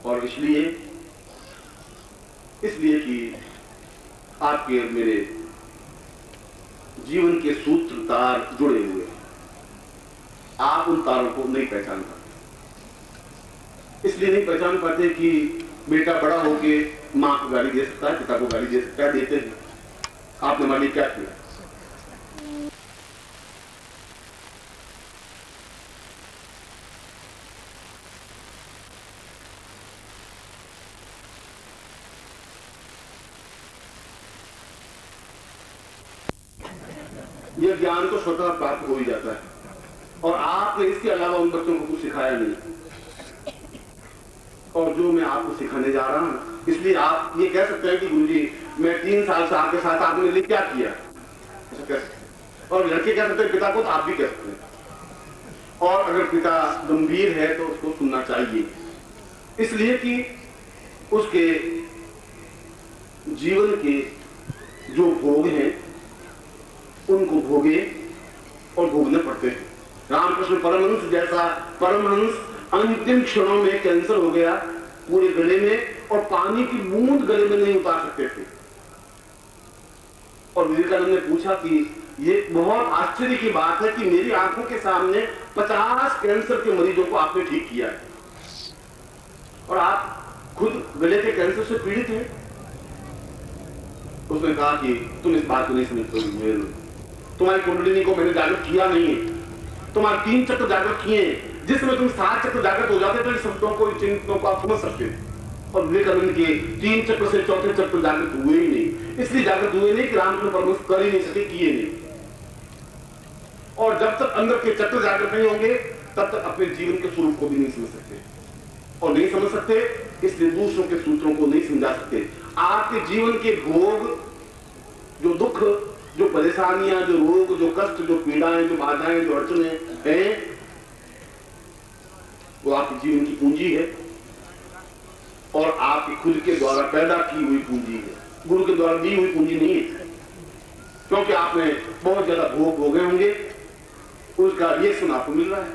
और इसलिए कि आपके और मेरे जीवन के सूत्र तार जुड़े हुए, आप उन तारों को नहीं पहचान पाते। इसलिए नहीं पहचान पाते कि बेटा बड़ा होके मां को गाली दे सकता है, पिता को गाली दे सकता है, देते हैं। आपने हमारे लिए क्या किया? यह ज्ञान तो स्वतः प्राप्त हो ही जाता है, और आपने इसके अलावा उन बच्चों को कुछ सिखाया नहीं। और जो मैं आपको सिखाने जा रहा हूं, इसलिए आप ये कह सकते हैं कि गुरुजी मैं 3 साल से आपके साथ, आपने मेरे लिए क्या किया, ऐसा कह सकते हैं। और लड़के कह सकते हैं पिता को, तो आप भी कह सकते हैं। और अगर पिता गंभीर है तो उसको सुनना चाहिए, इसलिए कि उसके जीवन के जो भोग हैं उनको भोगे और भोगने पड़ते हैं। रामकृष्ण परमहंस जैसा परमहंस अंतिम क्षणों में कैंसर हो गया पूरे गले में, और पानी की बूंद गले में नहीं उतार सकते थे। और विवेकानंद ने पूछा कि ये बहुत आश्चर्य की बात है कि मेरी आंखों के सामने 50 कैंसर के मरीजों को आपने ठीक किया है, और आप खुद गले के कैंसर से पीड़ित हैं। उसने कहा कि तुम इस बात को नहीं समझते, तुम्हारी कुंडलिनी को मैंने जागृत किया नहीं है, तुम्हारे 3 चक्र जागृत किए हैं, जिसमें तुम 7 चक्र जागृत हो जाते तो इन शब्दों को, इन चिंतनों को आप समझ सकते हैं। और विवेकानंद के 3 चक्र से 4थे चक्र जागृत हुए ही नहीं। इसलिए जागृत हुए नहीं कि रामकृष्ण परमहंस कर ही नहीं सके, किए नहीं। और जब तक अंदर के चक्र जागृत नहीं होंगे तब तक अपने जीवन के स्वरूप को भी नहीं समझ सकते, और नहीं समझ सकते इसलिए दूसरों के सूत्रों को नहीं समझा सकते। आपके जीवन के भोग, जो दुख, जो परेशानियां, जो रोग, जो कष्ट, जो पीड़ाएं, जो बाधाएं, जो अड़चने हैं, वो आपके जीवन की पूंजी है, और आपके खुद के द्वारा पैदा की हुई पूंजी है, गुरु के द्वारा दी हुई पूंजी नहीं है। क्योंकि आपने बहुत ज्यादा भोग भोगे होंगे, उसका रिएक्शन आपको मिल रहा है।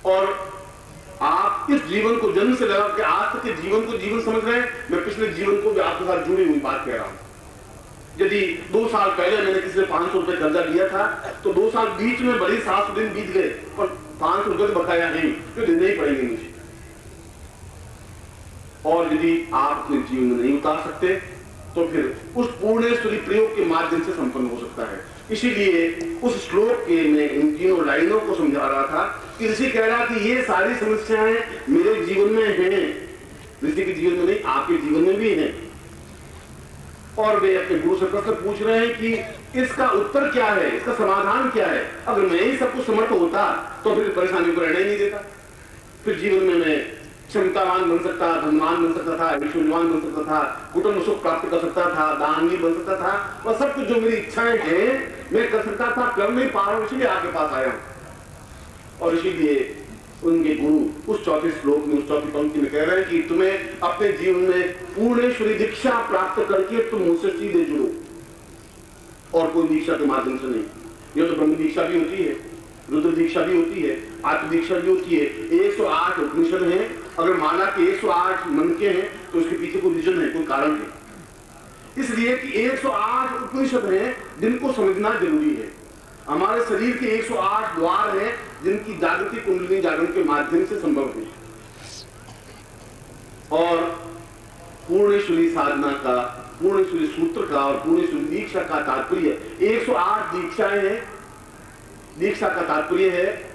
और आप इस जीवन को जन्म से लगा के आज तक के जीवन को जीवन समझ रहे हैं। मैं पिछले जीवन को भी आपके साथ जुड़ी हुई बात कह रहा हूं। यदि 2 साल पहले मैंने किसी से 500 रुपए कर्जा लिया था, तो 2 साल बीच में बड़ी 700 दिन बीत गए, पर 500 रुपए तो बकाया नहीं, तो देने ही पड़ेंगे मुझे। और यदि आप अपने जीवन में नहीं उतार सकते तो फिर उस पूर्णेश्वरी प्रयोग के माध्यम से संपन्न हो सकता है। इसीलिए उस श्लोक के मैं इन 3 लाइनों को समझा रहा था कि ऋषि कह रहा कि ये सारी समस्याएं मेरे जीवन में हैं, ऋषि के जीवन में नहीं, आपके जीवन में भी हैं। और वे अपने गुरु से प्रश्न पूछ रहे हैं कि इसका उत्तर क्या है, इसका समाधान क्या है। अगर मैं ही सब कुछ समर्थ होता तो फिर परेशानी को रहने ही नहीं देता, फिर जीवन में मैं क्षमतावान बन सकता, धनवान बन सकता था, ऐश्वर्यवान बन सकता था, कुटुंब सुख प्राप्त कर सकता था, दानवीर बन सकता था, और सब कुछ जो मेरी इच्छाएं हैं मैं कर सकता था, कर नहीं पा रहा हूं, इसलिए आपके पास आया हूं। और इसीलिए उनके गुरु उस 4थे श्लोक में, उस 4थी पंक्ति में कह रहे हैं कि तुम्हें अपने जीवन में पूर्णेश्वरी दीक्षा प्राप्त करके तुम मुझसे सीधे जुड़ो, और कोई दीक्षा के माध्यम से नहीं। यह तो ब्रह्म दीक्षा भी होती है, रुद्र दीक्षा भी होती है, आत्म दीक्षा भी होती है। 108 उपनिषद हैं, अगर माना कि 108 मंत्र हैं तो उसके पीछे कोई रीजन है, कोई कारण है। इसलिए कि 108 उपनिषद हैं जिनको समझना जरूरी है। हमारे शरीर के 108 द्वार हैं जिनकी जागृति कुंडलिनी जागरण के माध्यम से संभव है। और पूर्णेश्वरी साधना का, पूर्णेश्वरी सूत्र का और पूर्णेश्वरी दीक्षा का तात्पर्य 108 दीक्षाएं हैं। दीक्षा का तात्पर्य है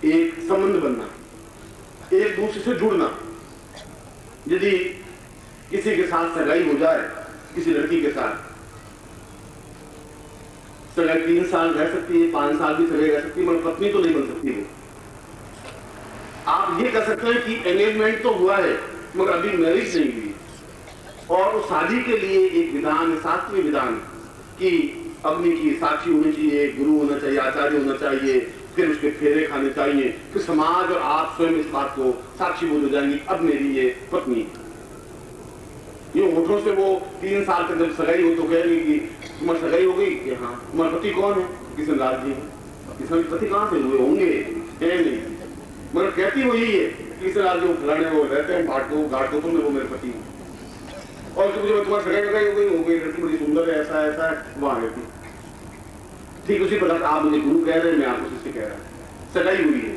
एक संबंध बनना, एक दूसरे से जुड़ना। यदि किसी के साथ सगाई हो जाए, किसी लड़की के साथ सगाई 3 साल रह सकती है, 5 साल भी सगाई रह सकती है, मगर पत्नी तो नहीं बन सकती है। आप ये कह सकते हैं कि एंगेजमेंट तो हुआ है मगर अभी मैरिज नहीं हुई। और उस शादी के लिए एक विधान, शास्त्रीय विधान कि अग्नि की साक्षी होनी चाहिए, गुरु होना चाहिए, आचार्य होना चाहिए, फिर उसके फेरे खाने चाहिए, फिर समाज और आप स्वयं इस बात को साक्षी बोल जाएंगी अब मेरी ये पत्नी। ये होठों से वो 3 साल तक जब सगाई हो तो कहेंगे कि तुम्हारी सगाई हो गई, कि हाँ। तुम्हारा पति कौन है? किशन लाल जी है। किशन पति कहां से हुए होंगे? नहीं, मगर कहती वो यही है कि सर जो फलाने वो रहते हैं घाटों में वो मेरे पति हैं, और तो मुझे तुम्हारी सगाई हो गई लड़की बड़ी सुंदर है, ऐसा ऐसा है, वहां रहती। ठीक उसी प्रकार आप मुझे गुरु कह रहे हैं, मैं आपको शिष्य कह रहा हूं, सगाई हुई है।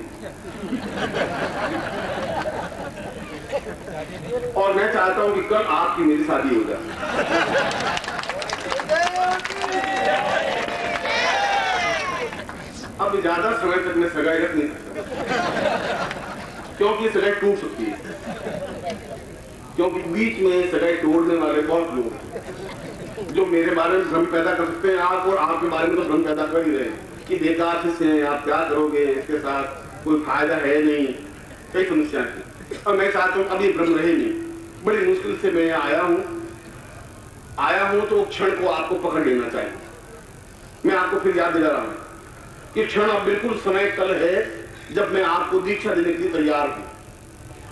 और मैं चाहता हूं कि कल आपकी मेरी शादी हो जाए। अब ज्यादा समय तक मैं सगाई रख नहीं सकता, क्योंकि सगाई टूट सकती है, क्योंकि बीच में सगाई तोड़ने वाले बहुत लोग हैं जो मेरे बारे में भ्रम पैदा कर सकते हैं। आप और आपके बारे में तो भ्रम पैदा कर ही रहे हैं कि बेकार शिष्य आप क्या करोगे, इसके साथ कोई फायदा है नहीं, कई समस्या थी। और मैं चाहता हूं अभी भ्रम रहे नहीं, बड़ी मुश्किल से मैं आया हूं तो क्षण को आपको पकड़ लेना चाहिए। मैं आपको फिर याद दिला रहा हूं कि क्षण अब बिल्कुल समय कल है जब मैं आपको दीक्षा देने के लिए तैयार हूं।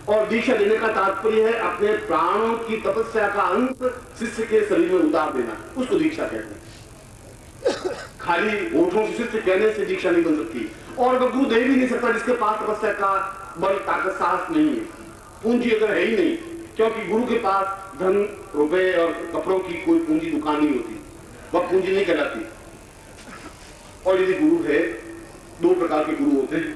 और दीक्षा देने का तात्पर्य है अपने प्राणों की तपस्या का अंत शिष्य के शरीर में उतार देना, उसको दीक्षा कहते हैं। खाली होठों से शिष्य कहने से दीक्षा नहीं बन सकती, और वह गुरु दे भी नहीं सकता जिसके पास तपस्या का बल ताकत साहस नहीं है, पूंजी अगर है ही नहीं, क्योंकि गुरु के पास धन रुपए और कपड़ों की कोई पूंजी दुकान नहीं होती, वह पूंजी नहीं कहलाती। और यदि गुरु है, दो प्रकार के गुरु होते हैं।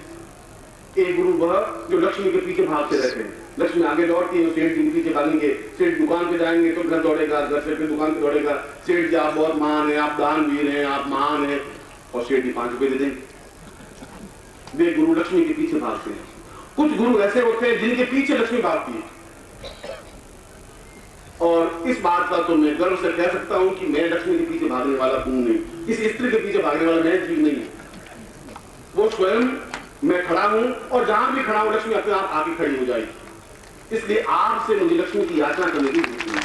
एक गुरु वह जो लक्ष्मी के पीछे भागते रहते हैं, लक्ष्मी आगे दौड़ती है, सेठ जी के पीछे भागेंगे, सेठ दुकान पे जाएंगे तो घर दौड़ेगा, घर सेठ की दुकान पे दौड़ेगा, सेठ जी आप बहुत महान है, आप दानवीर हैं, आप महान हैं, और सेठ जी 5 रुपए दे देंगे। वे गुरु लक्ष्मी के पीछे भागते हैं। कुछ गुरु ऐसे होते हैं जिनके पीछे लक्ष्मी भागती है, और इस बात का तो मैं गर्व से कह सकता हूं कि मैं लक्ष्मी के पीछे भागने वाला हूं नहीं, किसी स्त्री के पीछे भागने वाला मैं जीव नहीं है। वो स्वयं मैं खड़ा हूं, और जहां भी खड़ा हूं लक्ष्मी अपने आप आके खड़ी हो जाएगी। इसलिए आपसे मुझे लक्ष्मी की याचना करने की जरूरत नहीं।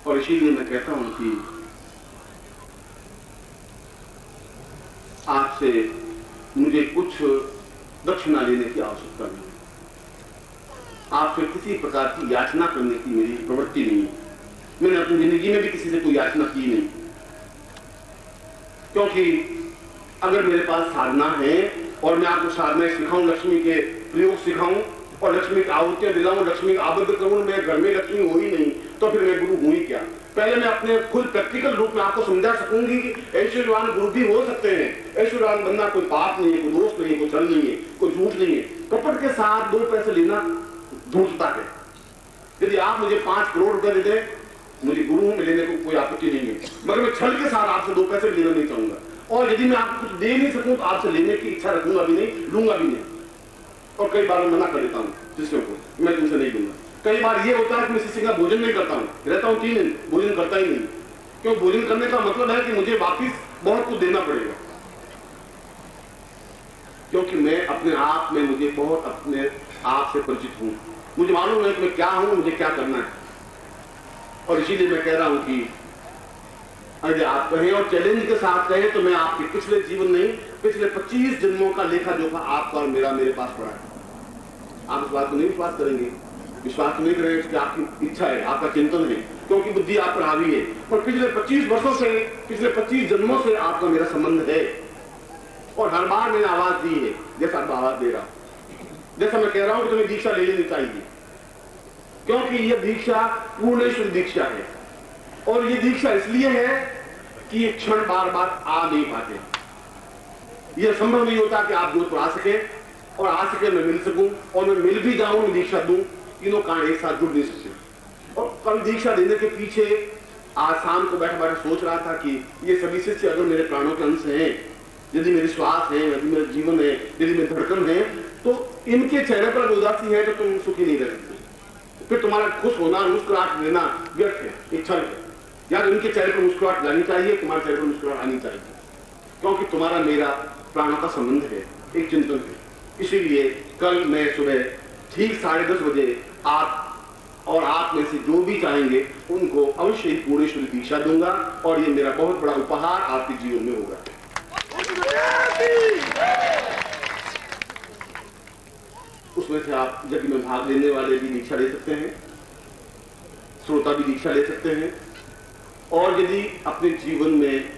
और इसीलिए मैं कहता हूं कि आपसे मुझे कुछ दक्षिणा लेने की आवश्यकता नहीं, आपसे किसी प्रकार की याचना करने की मेरी प्रवृत्ति नहीं है। मैंने अपनी जिंदगी में भी किसी से कोई याचना की नहीं, क्योंकि अगर मेरे पास साधना है और मैं आपको साधनाएं सिखाऊं, लक्ष्मी के प्रयोग सिखाऊं और लक्ष्मी की आहुतियां दिलाऊं, लक्ष्मी का आबद्ध करूं, मैं घर में लक्ष्मी हो ही नहीं, तो फिर मैं गुरु हूं ही क्या। पहले मैं अपने खुद प्रैक्टिकल रूप में आपको समझा सकूंगी कि ऐश्वर्यवान गुरु भी हो सकते हैं। ऐश्वर्यवान बनना कोई पाप नहीं है, कोई दोष नहीं है, कोई छल नहीं है, कोई झूठ नहीं है। कपट के साथ 2 पैसे लेना धूर्तता है। यदि आप मुझे 5 करोड़ रुपए दे दें, मुझे गुरु में लेने को कोई आपत्ति नहीं है, मगर मैं छल के साथ आपसे 2 पैसे लेना नहीं चाहूंगा। और यदि मैं आपको कुछ दे नहीं सकूं तो आपसे लेने की इच्छा रखूंगा भी नहीं, लूंगा भी नहीं। और कई बार मैं मना कर देता हूं शिष्यों को, मैं तुमसे नहीं लूंगा। कई बार ये होता है कि मैं शिष्य का भोजन नहीं करता हूं, रहता हूं 3 दिन, भोजन करता ही नहीं। क्यों? भोजन करने का मतलब है कि मुझे वापिस बहुत कुछ देना पड़ेगा, क्योंकि मैं अपने आप में मुझे बहुत अपने आप से परिचित हूं, मुझे मालूम है कि मैं क्या हूं, मुझे क्या करना है। और इसीलिए मैं कह रहा हूं कि अगर आप कहें और चैलेंज के साथ कहें तो मैं आपके पिछले जीवन नहीं, पिछले 25 जन्मों का लेखा जोखा आपका और मेरा मेरे पास पड़ा है। आप इस बात को नहीं विश्वास करेंगे, विश्वास नहीं करेंगे कि आपकी इच्छा है, आपका चिंतन है, क्योंकि बुद्धि आप पर हावी है। और पिछले 25 वर्षों से, पिछले 25 जन्मों से आपका मेरा संबंध है, और हर बार मैंने आवाज दी है, जैसा आप आवाज दे रहा हूं, जैसा मैं कह रहा हूं कि तुम्हें दीक्षा ले लेनी चाहिए, क्योंकि यह दीक्षा पूर्णेश्वर दीक्षा है। और ये दीक्षा इसलिए है कि ये क्षण बार बार आ नहीं पाते। यह संभव नहीं होता कि आप जोधपुर आ सके, और आ सके मैं मिल सकूं, और मैं मिल भी जाऊं, मैं दीक्षा दूं, तीनों कारण एक साथ जुड़ नहीं सकते। और कल दीक्षा देने के पीछे आज शाम को बैठा बैठा सोच रहा था कि ये सभी शिष्य अगर मेरे प्राणों के अंश हैं, यदि मेरी श्वास है, यदि मेरा जीवन है, यदि मेरी धड़कन है, तो इनके चेहरे पर उदासी है तो तुम सुखी नहीं रह सकते। फिर तुम्हारा खुश होना, मुस्कुराहट लेना व्यर्थ है, इच्छा है। यार इनके चेहरे पर मुस्कुराहट लानी चाहिए, तुम्हारे चेहरे पर मुस्कुराहट आनी चाहिए, क्योंकि तुम्हारा मेरा प्राणों का संबंध है, एक चिंतन है। इसीलिए कल मैं सुबह ठीक 10:30 बजे आप में से जो भी चाहेंगे उनको अवश्य ही पूर्णेश्वरी दीक्षा दूंगा, और ये मेरा बहुत बड़ा उपहार आपके जीवन में होगा। उसमें से आप यज्ञ में भाग लेने वाले भी दीक्षा ले सकते हैं, श्रोता भी दीक्षा ले सकते हैं, और यदि अपने जीवन में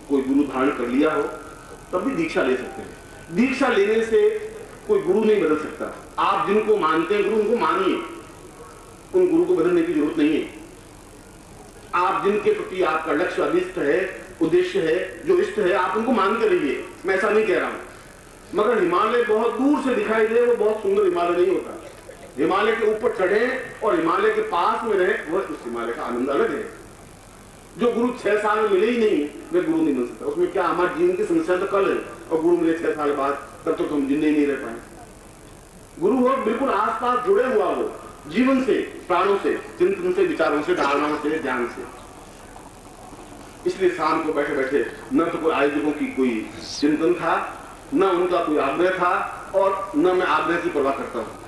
कोई गुरु धारण कर लिया हो तब भी दीक्षा ले सकते हैं। दीक्षा लेने से कोई गुरु नहीं बदल सकता। आप जिनको मानते हैं गुरु, उनको मानिए, उन गुरु को बदलने की जरूरत नहीं है। आप जिनके प्रति आपका लक्ष्य अभिष्ट है, उद्देश्य है, जो इष्ट है, आप उनको मान के रहिए। मैं ऐसा नहीं कह रहा हूं। मगर हिमालय बहुत दूर से दिखाई दे, वो बहुत सुंदर हिमालय नहीं होता। हिमालय के ऊपर चढ़े और हिमालय के पास में रहे, वह उस हिमालय का आनंद अलग है। जो गुरु 6 साल में मिले ही नहीं, वे गुरु नहीं बन सकता। उसमें क्या, हमारे जीवन की समस्या तो कल है और गुरु मिले 6 साल बाद, तब तो हम जिंदगी नहीं रह पाए। गुरु हो बिल्कुल आसपास जुड़े हुआ हो, जीवन से, प्राणों से, चिंतन से, विचारों से, धारणाओं से, ध्यान से। इसलिए शाम को बैठे बैठे न तो कोई आयोजकों की कोई चिंतन था, न उनका कोई आग्रह था, और न मैं आग्रह की परवाह करता हूं।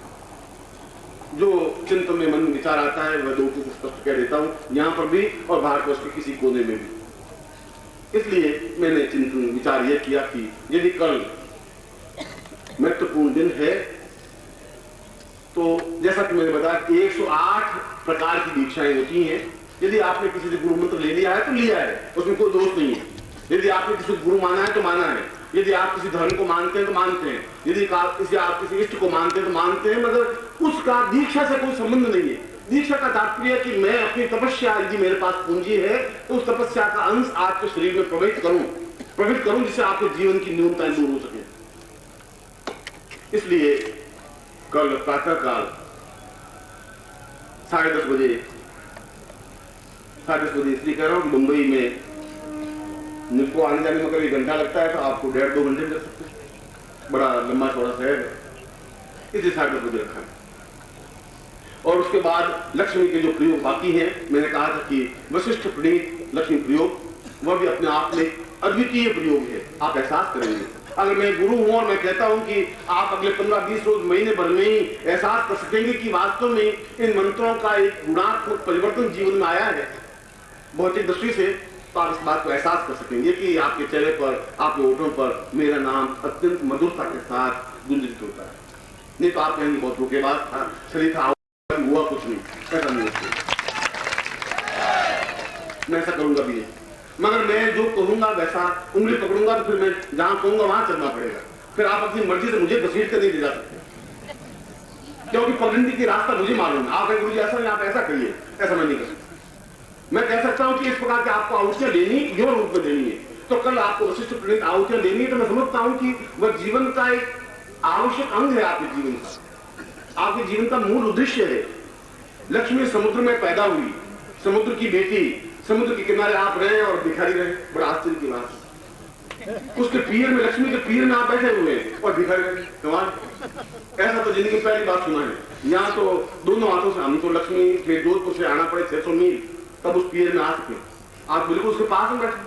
जो चिंतन में मन विचार आता है वह लोगों को स्पष्ट कह देता हूं, यहां पर भी और भारतवर्ष के किसी कोने में भी। इसलिए मैंने चिंतन विचार यह किया कि यदि कल महत्वपूर्ण दिन है तो जैसा कि मैंने बताया 108 प्रकार की दीक्षाएं होती हैं। यदि आपने किसी से गुरु मंत्र ले लिया है तो लिया है, उसमें कोई दोष नहीं है। यदि आपने किसी गुरु माना है तो माना है। यदि आप किसी धर्म को मानते हैं तो मानते हैं। यदि आप किसी इष्ट को मानते हैं तो मानते हैं, मगर उसका दीक्षा से कोई संबंध नहीं है। दीक्षा का तात्पर्य कि मैं अपनी तपस्या, यदि मेरे पास पूंजी है तो उस तपस्या का अंश आपके शरीर में प्रविष्ट करूं जिससे आपके जीवन की न्यूनताएं दूर हो सके। इसलिए कल प्रातः काल 10:30 बजे, 10:30 बजे इसलिए कह रहा हूं कि मुंबई में मुझको आने जाने में कभी घंटा लगता है तो आपको 1.5-2 घंटे लग सकते हैं। बड़ा लंबा चौड़ा शहर है, इसलिए 10:30 बजे रखा है। और उसके बाद लक्ष्मी के जो प्रयोग बाकी हैं, मैंने कहा था कि वशिष्ठ प्रणीत लक्ष्मी प्रयोग, वह भी अपने आप में अद्वितीय प्रयोग है। आप एहसास करेंगे, अगर मैं गुरु हूं और मैं कहता हूं कि आप अगले 15-20 रोज, महीने भर में ही एहसास कर सकेंगे कि वास्तव में इन मंत्रों का एक गुणात्मक परिवर्तन जीवन में आया है भौतिक दृष्टि से, तो आप इस बात को एहसास कर सकेंगे कि आपके चेहरे पर, आपके होठों पर मेरा नाम अत्यंत मधुरता के साथ गुंजित होता है। नहीं तो आप कहेंगे बहुत धोखेबाज था, शरीर था, हुआ कुछ नहीं। ऐसा नहीं होता, मैं ऐसा करूंगा भी नहीं। मगर मैं जो कहूंगा वैसा उंगली पकड़ूंगा तो फिर मैं जहां कहूंगा वहां चलना पड़ेगा। फिर आप अपनी मर्जी से मुझे घसीट कर नहीं ले जा सकते, क्योंकि पगडंडी की रास्ता मुझे मालूम है। आप गुरु जी ऐसा नहीं, आप ऐसा करिए, ऐसा मैं नहीं कर सकता। मैं कह सकता हूं कि इस प्रकार की आपको आहुतियां लेनी, योर रूप में देनी है, तो कल आपको वशिष्ठ प्रणीत आहुतियां देनी है। तो मैं समझता हूं कि वह जीवन का एक आवश्यक अंग है, आपके जीवन का, आपके जीवन का मूल उद्देश्य है। लक्ष्मी समुद्र में पैदा हुई, समुद्र की बेटी, समुद्र के किनारे आप रहे और भिखारी रहे, बड़ा आश्चर्य की बात। उसके पीर में, लक्ष्मी के पीर में आप बैठे हुए हैं और भिखारी रहे, कमाल। ऐसा तो जिंदगी पहली बात सुना है। यहाँ तो दोनों हाथों से, हम तो लक्ष्मी के जोधपुर से आना पड़े 600 मील तब उस पीर में आ सके। आप बिल्कुल उसके पास में बैठे,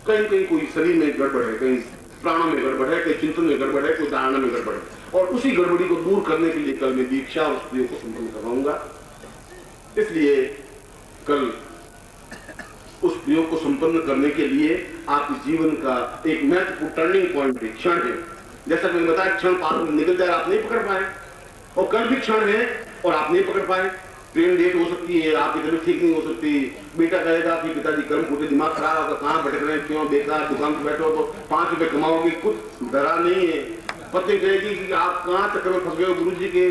कहीं कहीं कोई शरीर में गड़बड़ है, कहीं प्राणों में गड़बड़ है, कहीं चिंतन में गड़बड़ है, कोई धारणा में गड़बड़ है, और उसी गड़बड़ी को दूर करने के लिए कल मैं दीक्षा और उस प्रयोग को संपन्न करवाऊंगा। इसलिए कल उस प्रयोग को संपन्न करने के लिए आपके जीवन का एक महत्वपूर्ण टर्निंग पॉइंट है, क्षण है। जैसा मैंने बताया, क्षण पास में निकल जाए, आप नहीं पकड़ पाए, और कल भी क्षण है और आप नहीं पकड़ पाए। ट्रेन लेट हो सकती है, आपकी तबीयत ठीक नहीं हो सकती, बेटा कहेगा कि पिताजी कर्म फूटे, दिमाग खराब होगा, कहाँ भटक रहे हैं, क्यों बेकार दुकान पर बैठो तो 5 रुपए कमाओगे, कुछ डरा नहीं है। पत्नी कहेगी कि आप कहाँ चक्कर में फंस गए हो, गुरु जी के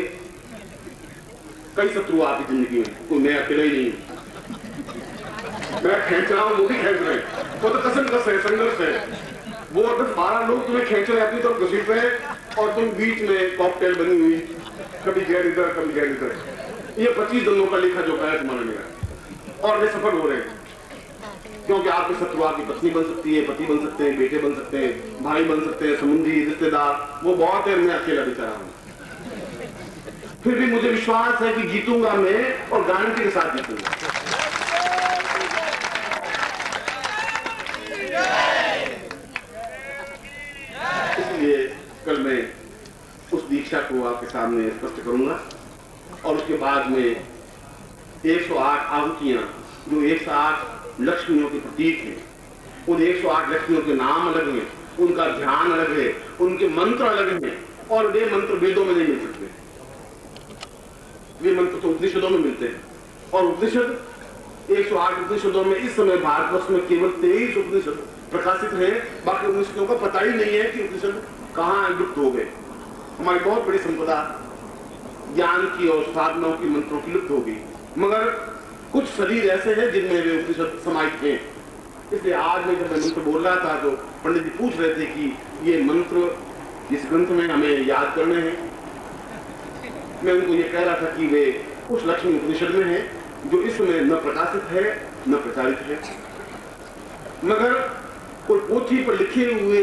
कई शत्रु आपकी जिंदगी में, कोई मैं अकेला ही नहीं हूं, मैं खींच रहा हूं, वो भी खींच रहे हैं, वो तो कसम है, संघर्ष है। वो 10-12 लोग तुम्हें खींच रहे, अपनी तरफ घसीट रहे, और तुम बीच में कॉकटेल बनी हुई, कभी गैर इधर कभी गैर इधर। ये 25 जनों का लेखा जोखा है तुम्हारा मेरा, और वे सफल हो रहे हैं, क्योंकि आपके शत्रु आपकी पत्नी बन सकती है, पति बन सकते हैं, बेटे बन सकते हैं, भाई बन सकते हैं, संबंधी, रिश्तेदार, वो बहुत है। मैं अकेला बेचारा हूं, फिर भी मुझे विश्वास है कि जीतूंगा मैं, और गारंटी के साथ जीतूंगा। इसलिए कल मैं उस दीक्षा को आपके सामने स्पष्ट करूंगा, और उसके बाद में 108 आहुतियां, जो 108 लक्ष्मियों के प्रतीक हैं, उन 108 लक्ष्मियों के नाम अलग हैं, उनका ध्यान अलग है, उनके मंत्र अलग हैं, और वे मंत्र वेदों में नहीं मिल सकते। वे मंत्र तो उपनिषदों में मिलते हैं, और उपनिषद 108 उपनिषदों में इस समय भारतवर्ष में केवल 23 उपनिषद प्रकाशित हैं। बाकी उपनिषदों का पता ही नहीं है कि उपनिषद कहां लुप्त हो गए। हमारी बहुत बड़ी संपदा ज्ञान की और साधनाओं की, मंत्रों की लुप्त हो गई, मगर कुछ शरीर ऐसे हैं जिनमें वे उपनिषद समाहित हैं। इसलिए आज मैं जब मैं मंत्र बोल रहा था तो पंडित जी पूछ रहे थे कि ये मंत्र इस ग्रंथ में हमें याद करने हैं। मैं उनको ये कह रहा था कि वे उस लक्ष्मी उपनिषद में हैं जो इस समय न प्रकाशित है न प्रचारित है, मगर कोई पोथी पर लिखे हुए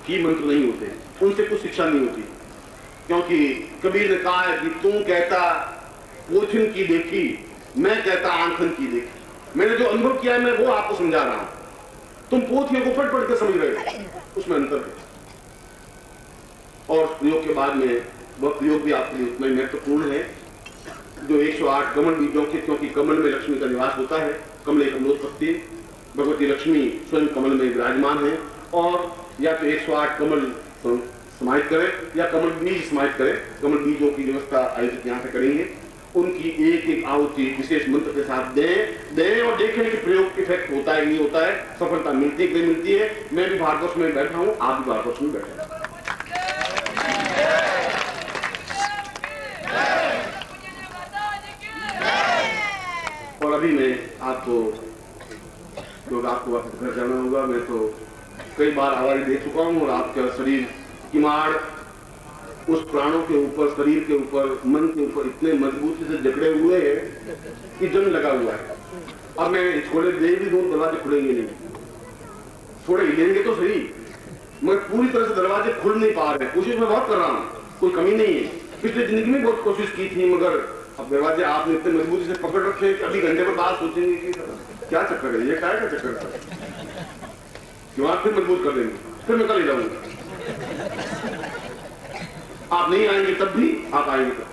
ही मंत्र नहीं होते, उनसे कुछ शिक्षा नहीं होती। क्योंकि कबीर ने कहा है कि तू कहता पोथिन की देखी, मैं कहता आंखन की देखी। मैंने जो अनुभव किया है मैं वो आपको समझा रहा हूं, तुम पोथियों को पढ़ के समझ रहे हो, उसमें अंतर है। और प्रयोग के बाद में वह प्रयोग भी आपके लिए उतना ही महत्वपूर्ण है जो 108 कमल बीजों के, क्योंकि कमल में लक्ष्मी का निवास होता है। कमले कमलोत्पत्ति, भगवती लक्ष्मी स्वयं कमल में विराजमान है। और या तो 108 कमल समाहित करें या कमल बीज समाहित करें। कमल बीजों की व्यवस्था आयोजित यहाँ से करेंगे, उनकी एक एक आहुति विशेष मंत्र के साथ दें और देखें कि प्रयोग इफेक्ट होता है नहीं होता है, सफलता मिलती है कि नहीं मिलती है। मैं भी भारतवर्ष में बैठा हूं, आप भी भारतवर्ष में बैठे हैं। और अभी मैं आपको आपको वापस घर जाना होगा। मैं तो कई बार आवाज दे चुका हूं और आपका शरीर किमाड़ उस प्राणों के ऊपर, शरीर के ऊपर, मन के ऊपर इतने मजबूती से जकड़े हुए हैं कि जंग लगा हुआ है। अब मैं छोड़े दे भी दूं, दरवाजे खुलेंगे नहीं, थोड़े हिलेंगे तो सही, मैं पूरी तरह से दरवाजे खुल नहीं पा रहे। कोशिश मैं बहुत कर रहा हूं, कोई कमी नहीं है। पिछले जिंदगी में बहुत कोशिश की थी, मगर अब दरवाजे आपने इतने मजबूती से पकड़ रखे कि अभी घंटे पर बाद सोचेंगे कि क्या चक्कर है, ये क्या है, क्या चक्कर है, क्यों आप फिर मजबूत कर देंगे, फिर मैं कल ही जाऊंगा। आप नहीं आएंगे तब भी, आप आएंगे तब।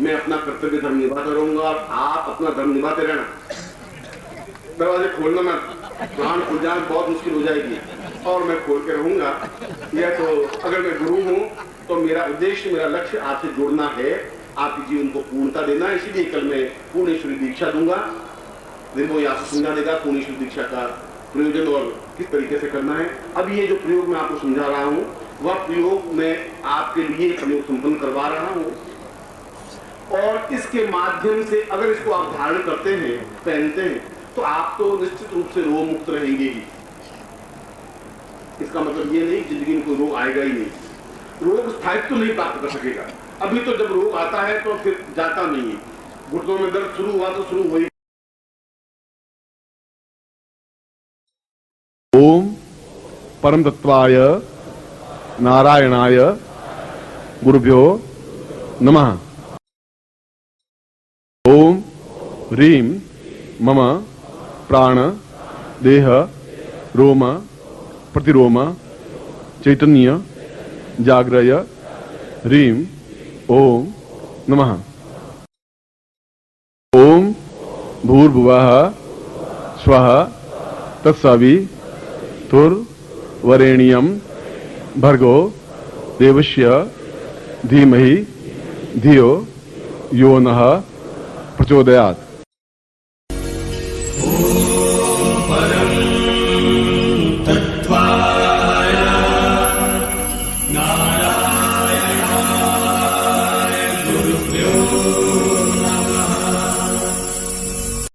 मैं अपना कर्तव्य धर्म निभाता रहूंगा, आप अपना धर्म निभाते रहना। दरवाजे खोलना मैं प्राण खुल जाए बहुत मुश्किल हो जाएगी, और मैं खोल के रहूंगा। यह तो अगर मैं गुरु हूं तो मेरा उद्देश्य, मेरा लक्ष्य आपसे जुड़ना है, आपके जीवन को पूर्णता देना। इसीलिए कल मैं पूर्णेश्वरी दीक्षा दूंगा, निर्मोही आपको समझा देगा पूर्णेश्वरी दीक्षा का प्रयोजन और किस तरीके से करना है। अब ये जो प्रयोग मैं आपको समझा रहा हूं वह प्रयोग मैं आपके लिए प्रयोग संपन्न करवा रहा हूं, और इसके माध्यम से अगर इसको आप धारण करते हैं, पहनते हैं, तो आप तो निश्चित रूप से रोग मुक्त रहेंगे ही। इसका मतलब ये नहीं जिंदगी में कोई रोग आएगा ही नहीं, रोग स्थायित्व नहीं प्राप्त कर सकेगा। अभी तो जब रोग आता है तो फिर जाता नहीं है। घुटनों में दर्द शुरू हुआ तो शुरू हुई। ओम परम तत्वाय नारायणाय गुरुभ्यो नमः। ओम ह्रीं मम प्राण देह रोम प्रतिरोम चैतन्य जाग्रय ह्रीं ओम नमः। ओम भूर्भुवः स्वः तत्सवितुर्वरेण्यं भर्गो देवस्य धीमहि धियो यो नः प्रचोदयात्।